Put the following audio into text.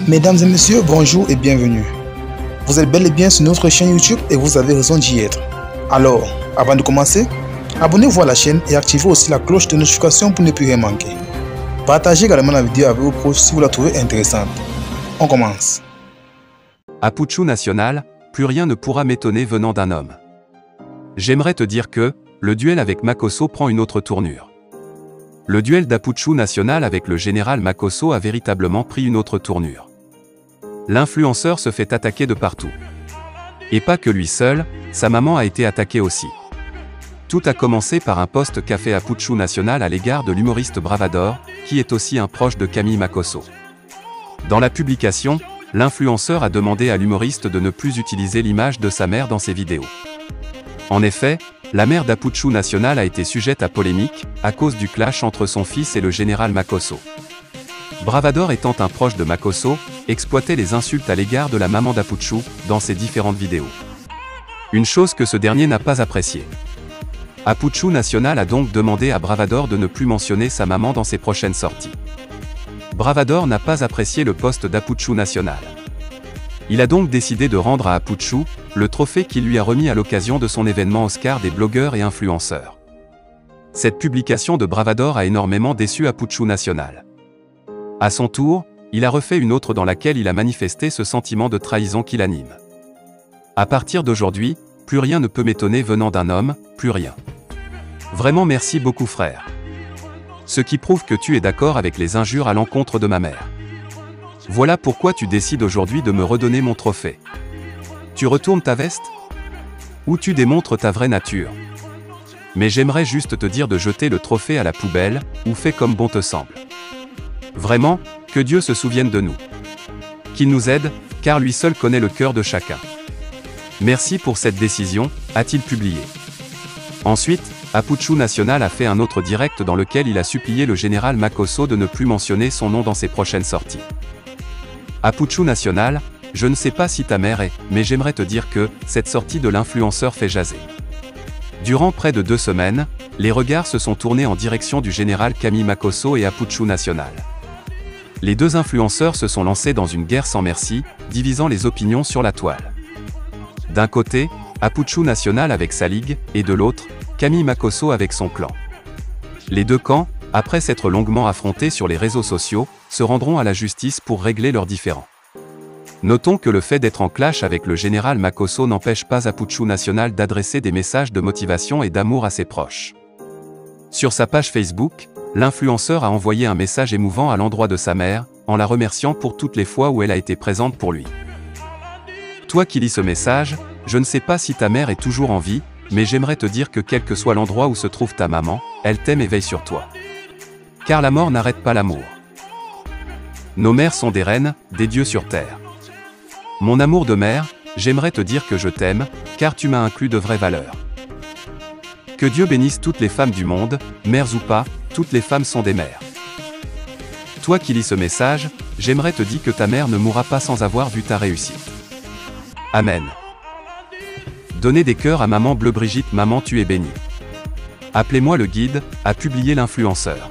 Mesdames et messieurs, bonjour et bienvenue. Vous êtes bel et bien sur notre chaîne YouTube et vous avez raison d'y être. Alors, avant de commencer, abonnez-vous à la chaîne et activez aussi la cloche de notification pour ne plus rien manquer. Partagez également la vidéo avec vos proches si vous la trouvez intéressante. On commence. À Puchu National, plus rien ne pourra m'étonner venant d'un homme. J'aimerais te dire que, le duel avec Makosso prend une autre tournure. Le duel d'Apuchu National avec le général Makosso a véritablement pris une autre tournure. L'influenceur se fait attaquer de partout. Et pas que lui seul, sa maman a été attaquée aussi. Tout a commencé par un post qu'a fait Apuchu National à l'égard de l'humoriste Bravador, qui est aussi un proche de Camille Makosso. Dans la publication, l'influenceur a demandé à l'humoriste de ne plus utiliser l'image de sa mère dans ses vidéos. En effet, la mère d'Apuchu National a été sujette à polémique, à cause du clash entre son fils et le général Makosso. Bravador étant un proche de Makosso, exploitait les insultes à l'égard de la maman d'Apuchu, dans ses différentes vidéos. Une chose que ce dernier n'a pas appréciée. Apuchu National a donc demandé à Bravador de ne plus mentionner sa maman dans ses prochaines sorties. Bravador n'a pas apprécié le post d'Apuchu National. Il a donc décidé de rendre à Apuchu le trophée qu'il lui a remis à l'occasion de son événement Oscar des blogueurs et influenceurs. Cette publication de Bravador a énormément déçu Apuchu National. À son tour, il a refait une autre dans laquelle il a manifesté ce sentiment de trahison qui l'anime. À partir d'aujourd'hui, plus rien ne peut m'étonner venant d'un homme, plus rien. Vraiment merci beaucoup frère. Ce qui prouve que tu es d'accord avec les injures à l'encontre de ma mère. Voilà pourquoi tu décides aujourd'hui de me redonner mon trophée. Tu retournes ta veste? Ou tu démontres ta vraie nature? Mais j'aimerais juste te dire de jeter le trophée à la poubelle, ou fais comme bon te semble. Vraiment, que Dieu se souvienne de nous. Qu'il nous aide, car lui seul connaît le cœur de chacun. Merci pour cette décision, a-t-il publié. Ensuite, Apuchu National a fait un autre direct dans lequel il a supplié le général Makosso de ne plus mentionner son nom dans ses prochaines sorties. Apuchu National, je ne sais pas si ta mère est, mais j'aimerais te dire que, cette sortie de l'influenceur fait jaser. Durant près de 2 semaines, les regards se sont tournés en direction du général Camille Makosso et Apuchu National. Les deux influenceurs se sont lancés dans une guerre sans merci, divisant les opinions sur la toile. D'un côté, Apuchu National avec sa ligue, et de l'autre, Camille Makosso avec son clan. Les deux camps, après s'être longuement affrontés sur les réseaux sociaux, se rendront à la justice pour régler leurs différends. Notons que le fait d'être en clash avec le général Makosso n'empêche pas Apuchu National d'adresser des messages de motivation et d'amour à ses proches. Sur sa page Facebook, l'influenceur a envoyé un message émouvant à l'endroit de sa mère, en la remerciant pour toutes les fois où elle a été présente pour lui. Toi qui lis ce message, je ne sais pas si ta mère est toujours en vie, mais j'aimerais te dire que quel que soit l'endroit où se trouve ta maman, elle t'aime et veille sur toi. Car la mort n'arrête pas l'amour. Nos mères sont des reines, des dieux sur terre. Mon amour de mère, j'aimerais te dire que je t'aime, car tu m'as inclus de vraies valeurs. Que Dieu bénisse toutes les femmes du monde, mères ou pas, toutes les femmes sont des mères. Toi qui lis ce message, j'aimerais te dire que ta mère ne mourra pas sans avoir vu ta réussite. Amen. Donnez des cœurs à maman Bleu Brigitte, maman tu es bénie. Appelez-moi le guide, a publié l'influenceur.